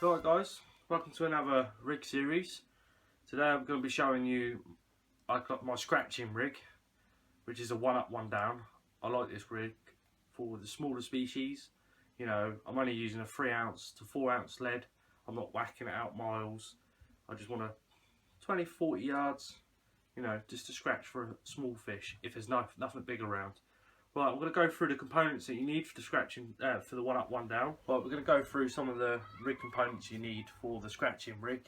Right guys, welcome to another rig series. Today I'm going to be showing you I've got my scratching rig, which is a one up one down. I like this rig for the smaller species. You know, I'm only using a 3 ounce to 4 ounce lead. I'm not whacking it out miles. I just want 20-40 yards, you know, just to scratch for a small fish if there's nothing big around. Right, I'm going to go through the components that you need for the scratching, for the one up, one down. Right, we're going to go through some of the rig components you need for the scratching rig,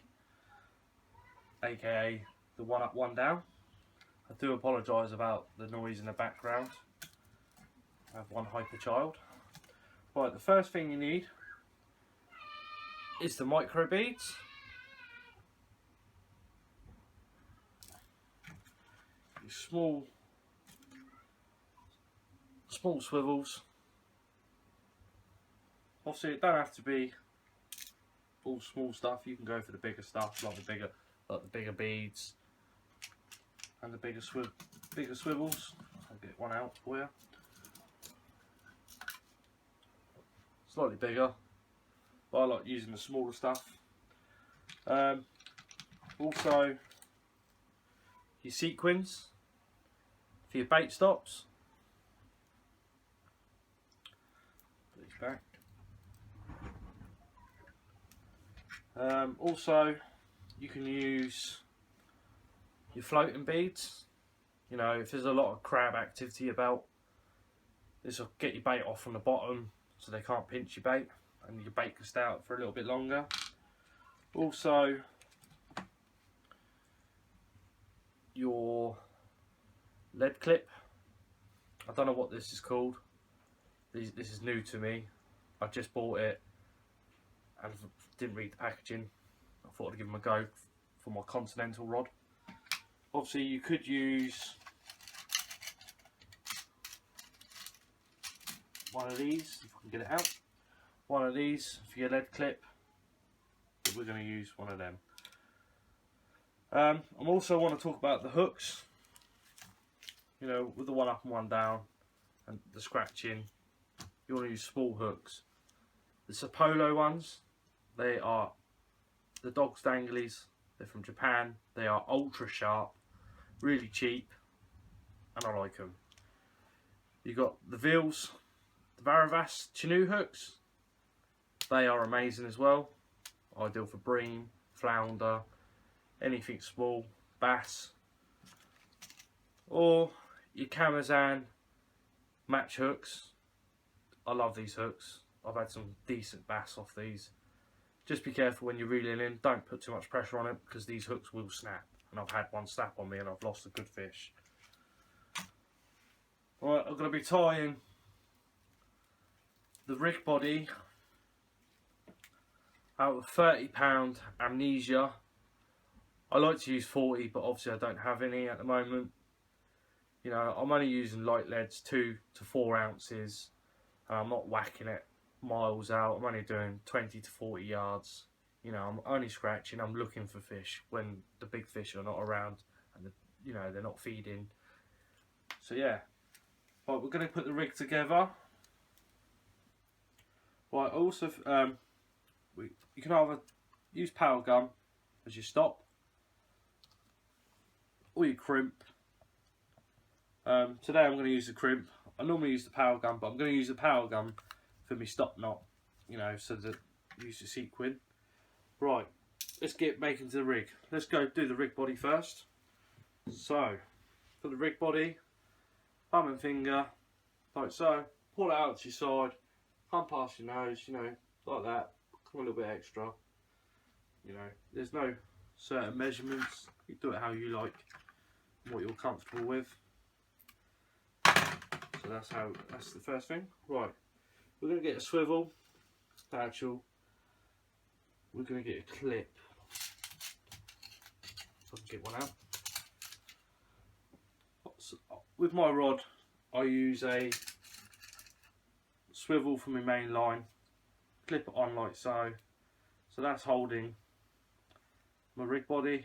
aka the one up, one down. I do apologise about the noise in the background. I have one hyper child. Right, the first thing you need is the micro beads. Your small swivels. Obviously it don't have to be all small stuff, you can go for the bigger stuff, like the bigger beads and the bigger swivels. I'll get one out for you. Slightly bigger, but I like using the smaller stuff. Also your sequins for your bait stops. Back. Also you can use your floating beads. You know, if there's a lot of crab activity about, this will get your bait off from the bottom so they can't pinch your bait and your bait can stay out for a little bit longer. Also your lead clip. I don't know what this is called. This is new to me. I just bought it and didn't read the packaging. I thought I'd give them a go for my continental rod. Obviously you could use one of these, if I can get it out. One of these for your lead clip, but we're going to use one of them. I also want to talk about the hooks. You know, with the one up and one down and the scratching, you want to use small hooks. The Sapolo ones, they are the Dog's Danglies. They're from Japan. They are ultra sharp, really cheap, and I like them. You got the Veals, the Varavas Chinook hooks. They are amazing as well. Ideal for bream, flounder, anything small, bass. Or your Kamazan match hooks. I love these hooks. I've had some decent bass off these. Just be careful when you're reeling in. Don't put too much pressure on it because these hooks will snap. And I've had one snap on me and I've lost a good fish. Right, I'm going to be tying the rig body out of £30 Amnesia. I like to use 40, but obviously I don't have any at the moment. You know, I'm only using light leads, 2 to 4 ounces. I'm not whacking it miles out. I'm only doing 20 to 40 yards. You know, I'm only scratching. I'm looking for fish when the big fish are not around and you know, they're not feeding. So yeah, right, we're going to put the rig together. Right, also you can either use power gun as your stop or your crimp. Today I'm going to use the crimp. I normally use the power gun, but I'm going to use the power gun for my stop knot, you know, so that use the sequin. Right, let's get making to the rig. Let's go do the rig body first. So, for the rig body, thumb and finger, like so. Pull it out to your side, come past your nose, you know, like that. Come a little bit extra. You know, there's no certain measurements. You do it how you like, what you're comfortable with. So that's the first thing. Right, we're going to get a swivel, satchel. We're going to get a clip. So I can get one out. So, with my rod, I use a swivel from my main line, clip it on like so. So that's holding my rig body,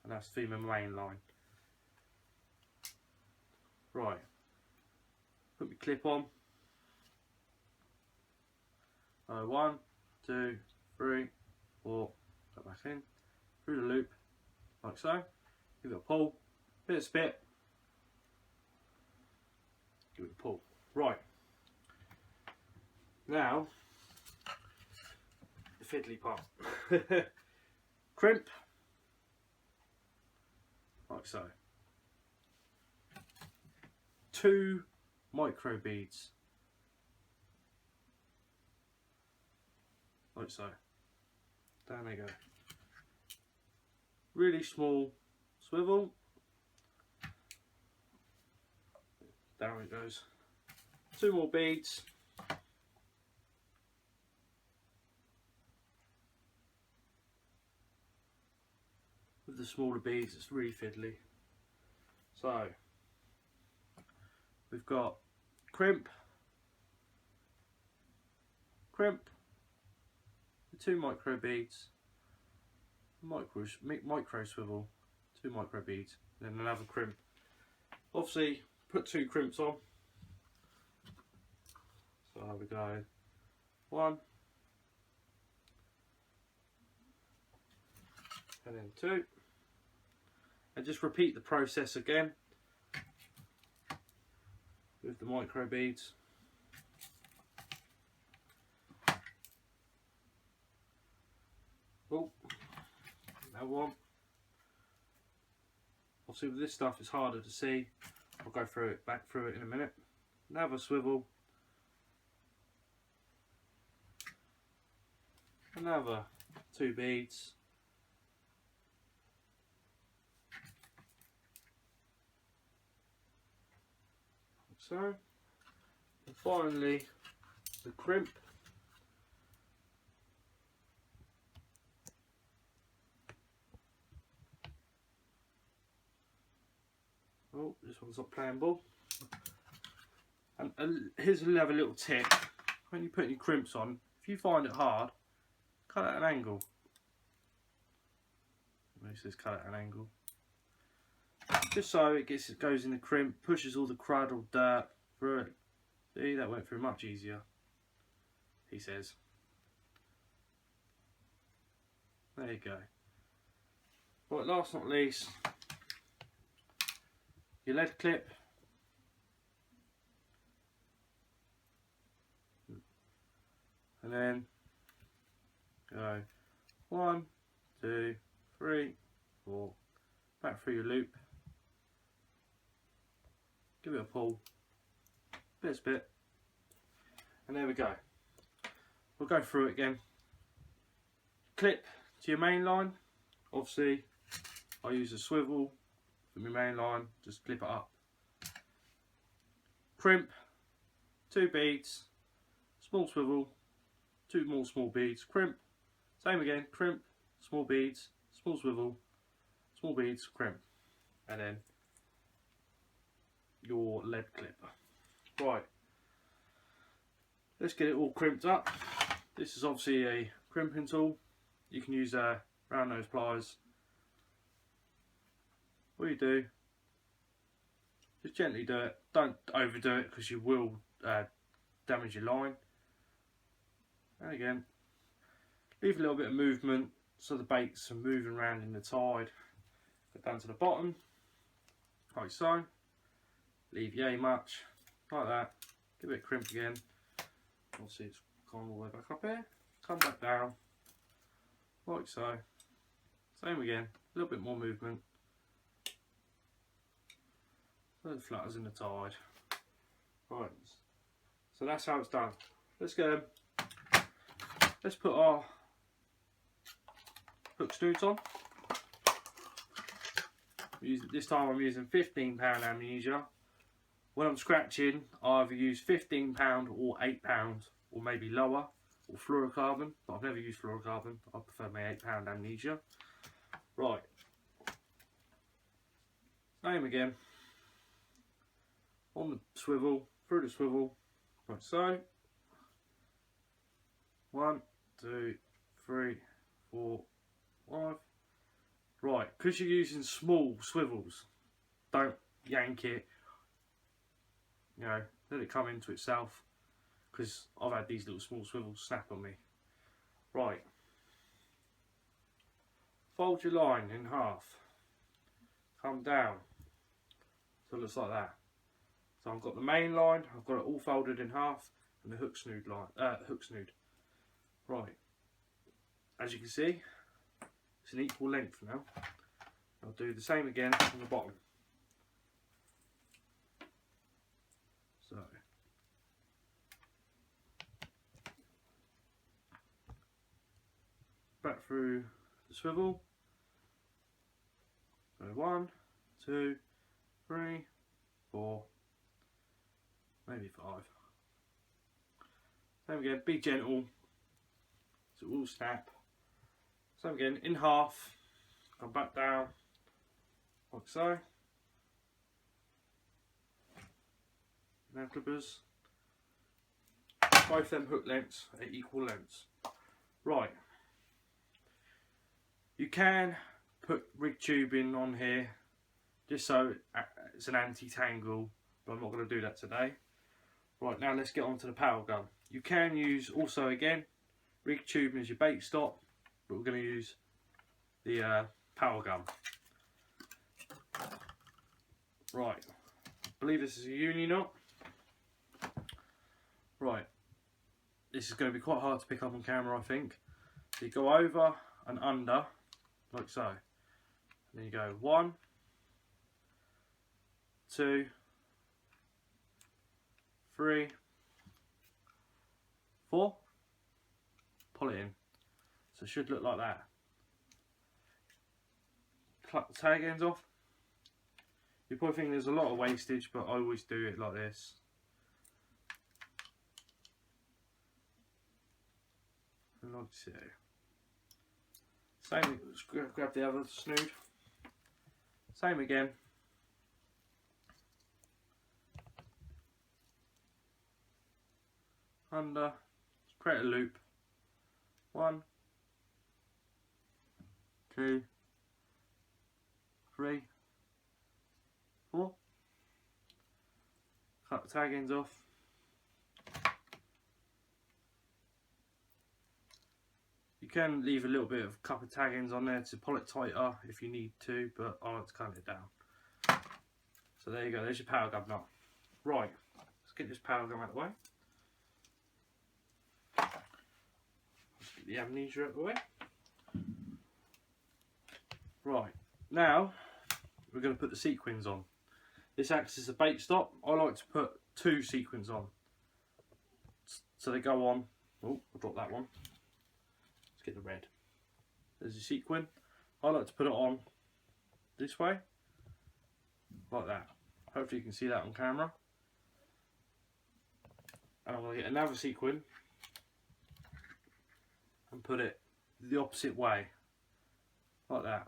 and that's through my main line. Right. Put my clip on. 1, 2, 3, or go back in, through the loop, like so. Give it a pull, bit of spit, give it a pull. Right, now the fiddly part. Crimp, like so. 2 micro beads, like so. Down they go. Really small swivel. Down it goes. 2 more beads. With the smaller beads, it's really fiddly. So we've got crimp, crimp, the 2 micro beads, micro swivel, 2 micro beads, then another crimp. Obviously, put 2 crimps on. So we go 1, and then 2, and just repeat the process again with the micro beads. Oh, another one. Obviously with this stuff it's harder to see. I'll go back through it in a minute. Another swivel. Another 2 beads. Like so. And finally the crimp. Oh, this one's not playing ball. And here's another little tip. When you put your crimps on, if you find it hard, cut at an angle. It says cut at an angle. Just so it goes in the crimp, pushes all the crud or dirt through it. See, that went through much easier, he says. There you go. Right, last not least, your lead clip. And then go 1, 2, 3, 4, back through your loop. Give it a pull, bit of spit, and there we go. We'll go through it again. Clip to your main line. Obviously, I use a swivel for my main line, just clip it up. Crimp, 2 beads, small swivel, 2 more small beads, crimp, same again, crimp, small beads, small swivel, small beads, crimp, and then your lead clip. Right, let's get it all crimped up. This is obviously a crimping tool. You can use round nose pliers. What you do, just gently do it. Don't overdo it because you will damage your line. And again, leave a little bit of movement so the baits are moving around in the tide. Go down to the bottom, like so. Leave yay much, like that. Give it a crimp again. Obviously it's gone all the way back up here. Come back down, like so. Same again, a little bit more movement. So it flutters in the tide. Right, so that's how it's done. Let's go. Let's put our hook snoods on. This time I'm using £15 amnesia. When I'm scratching, I either use £15 or £8 or maybe lower, or fluorocarbon, but I've never used fluorocarbon. I prefer my £8 amnesia. Right, same again. On the swivel, through the swivel, like so. 1, 2, 3, 4, 5. Right, because you're using small swivels, don't yank it. You know, let it come into itself. Because I've had these little small swivels snap on me. Right. fold your line in half, come down, so it looks like that. So I've got the main line, I've got it all folded in half, and the hook snood line, Right, as you can see, it's an equal length now. I'll do the same again on the bottom. So back through the swivel. So 1, 2, 3, 4, maybe 5. Same again, be gentle, so it will snap. Same again, in half, come back down, like so. Now clippers, both them hook lengths are equal lengths. Right, you can put rig tubing on here just so it's an anti-tangle, but I'm not going to do that today. Right, now let's get on to the power gun. You can use also again rig tubing as your bait stop, but we're going to use the power gun. Right, I believe this is a uni knot. Right, this is going to be quite hard to pick up on camera, I think. So you go over and under, like so. And then you go 1, 2, 3, 4, pull it in. So it should look like that. Cut the tag ends off. You probably think there's a lot of wastage, but I always do it like this. And like so. Same, let's grab the other snood. Same again. Under, create a loop. 1, 2, 3, 4. Cut the tag ends off. You can leave a little bit of couple of tag ends on there to pull it tighter if you need to, but I like to cut it down. So there you go, there's your power gun knot. Right, let's get this power gun out of the way. Let's get the amnesia out of the way. Right, now we're going to put the sequins on. This acts as a bait stop. I like to put 2 sequins on, so they go on. Oh, I'll drop that one. Let's get the red. There's a sequin. I like to put it on this way, like that. Hopefully you can see that on camera. And I'm going to get another sequin and put it the opposite way, like that.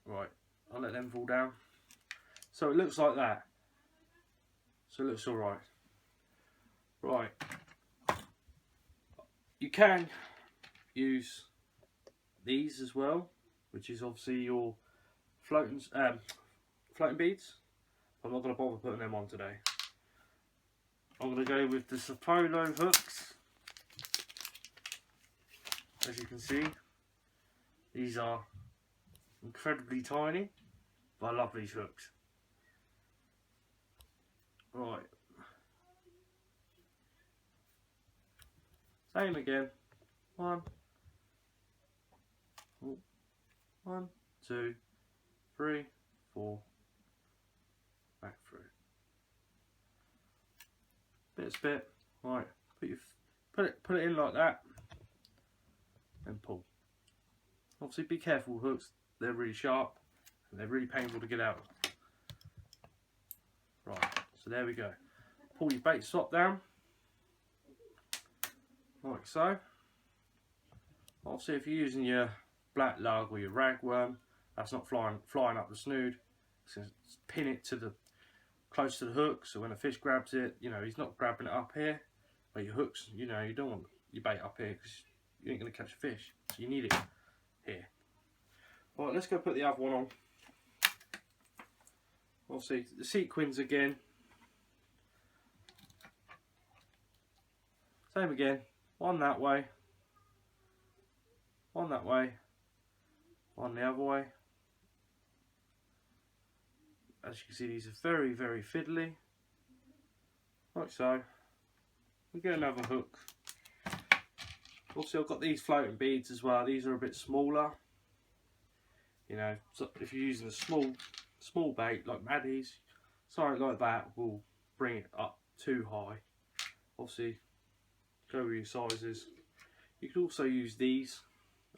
Right, I'll let them fall down. So it looks like that. So it looks alright. Right. You can use these as well, which is obviously your floating beads. I'm not going to bother putting them on today. I'm going to go with the Polo hooks. As you can see, these are incredibly tiny, but I love these hooks. Right. Same again. 1, 2, 3, 4. Back through. Bit spit. Right. Put it in like that, and pull. Obviously, be careful with hooks. They're really sharp and they're really painful to get out. Right. So there we go. Pull your bait stop down, like so. Obviously, if you're using your black lug or your ragworm, that's not flying up the snood. So pin it to the close to the hook, so when a fish grabs it, you know, he's not grabbing it up here. But your hooks, you know, you don't want your bait up here because you ain't going to catch a fish. So you need it here. Right, let's go put the other one on. Obviously, the sequins again. Same again. One that way. One that way. one the other way. As you can see, these are very, very fiddly, like so. We get another hook. Also, I've got these floating beads as well. These are a bit smaller. You know, so if you're using a small bait like Maddie's, something like that will bring it up too high. Obviously, go with your sizes. You can also use these.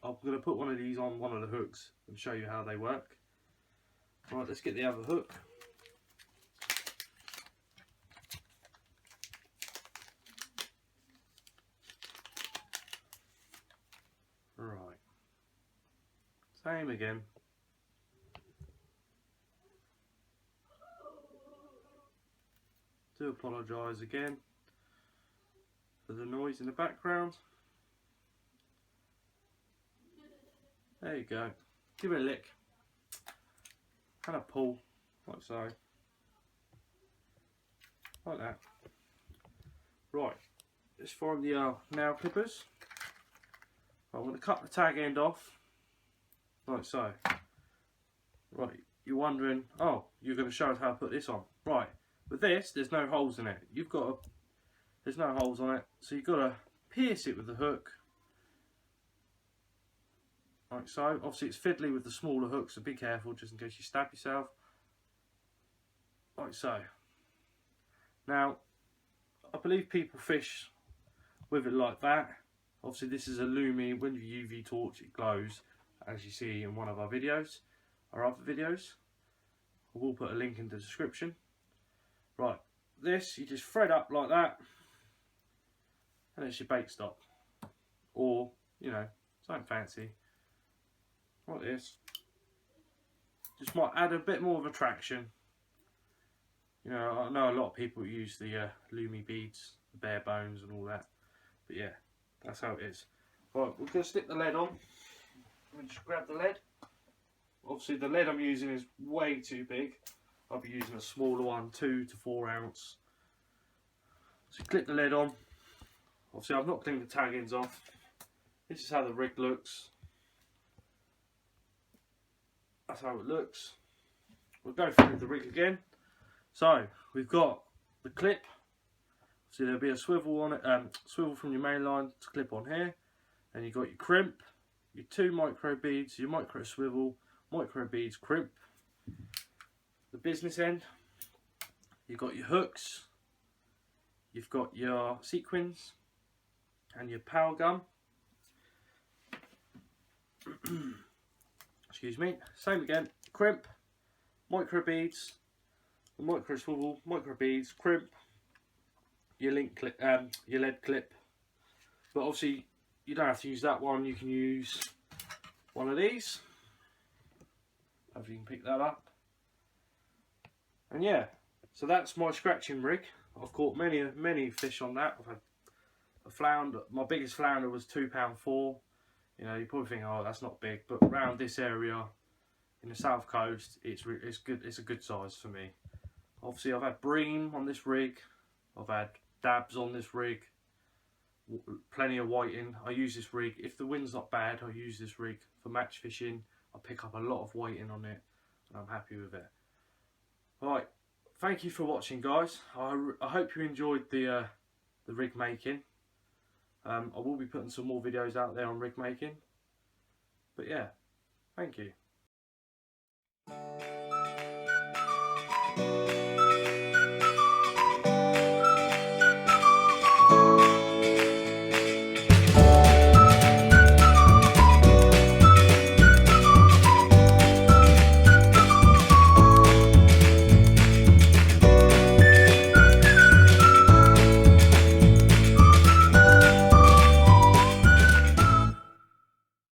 I'm going to put one of these on one of the hooks and show you how they work. Right, let's get the other hook. Right, same again. Do apologise again for the noise in the background. There you go. Give it a lick. And a pull, like so. Like that. Right, let's find the nail clippers. I'm going to cut the tag end off, like so. Right, you're wondering, oh, you're going to show us how to put this on. Right, with this, there's no holes in it. There's no holes on it, so you've got to pierce it with the hook. Like so. Obviously it's fiddly with the smaller hooks, so be careful just in case you stab yourself. Like so. Now, I believe people fish with it like that. Obviously this is a Lumi. When you UV torch it glows, as you see in one of our videos, our other videos. I will put a link in the description. Right, this you just thread up like that, and it's your bait stop. Or, you know, something fancy. Like this. Just might add a bit more of attraction. You know, I know a lot of people use the Lumi beads, the bare bones and all that. But yeah, that's how it is. Right, we're going to stick the lead on. Let me just grab the lead. Obviously the lead I'm using is way too big. I'll be using a smaller one, 2 to 4 ounce. So clip the lead on. Obviously I've not cleaned the tag ends off. This is how the rig looks. That's how it looks. We'll go through the rig again. So we've got the clip. So there'll be a swivel on it, swivel from your main line to clip on here. And you've got your crimp, your 2 micro beads, your micro swivel, micro beads, crimp. The business end, you've got your hooks, you've got your sequins, and your power gun. Excuse me. Same again. Crimp, micro beads, micro swivel, micro beads, crimp, your link clip, your lead clip. But obviously, you don't have to use that one. You can use one of these. Hopefully, you can pick that up. And yeah, so that's my scratching rig. I've caught many fish on that. I've had a flounder. My biggest flounder was £2.4. You know, you probably think, oh, that's not big, but around this area in the south coast, it's good. It's a good size for me. Obviously, I've had bream on this rig. I've had dabs on this rig. Plenty of whiting. I use this rig. If the wind's not bad, I use this rig for match fishing. I pick up a lot of whiting on it, and I'm happy with it. Right, thank you for watching, guys. I hope you enjoyed the rig making. I will be putting some more videos out there on rig making. But yeah, thank you.